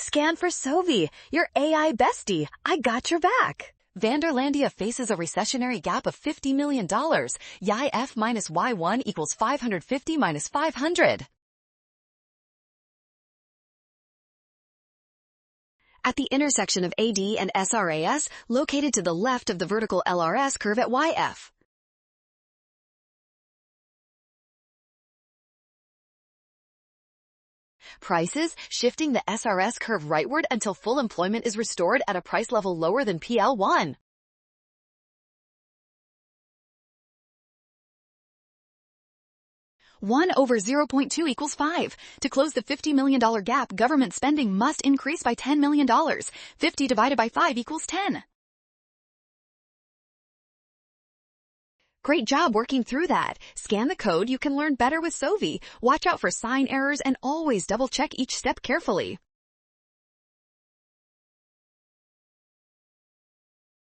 Scan for Sovi, your AI bestie. I got your back. Vanderlandia faces a recessionary gap of $50 million. Y F minus Y1 equals 550 minus 500. At the intersection of AD and SRAS, located to the left of the vertical LRS curve at YF. Prices, shifting the SRS curve rightward until full employment is restored at a price level lower than PL1. One over 0.2 equals 5. To close the $50 million gap, government spending must increase by $10 million. 50 divided by 5 equals 10. Great job working through that. Scan the code. You can learn better with Sovi. Watch out for sign errors and always double check each step carefully.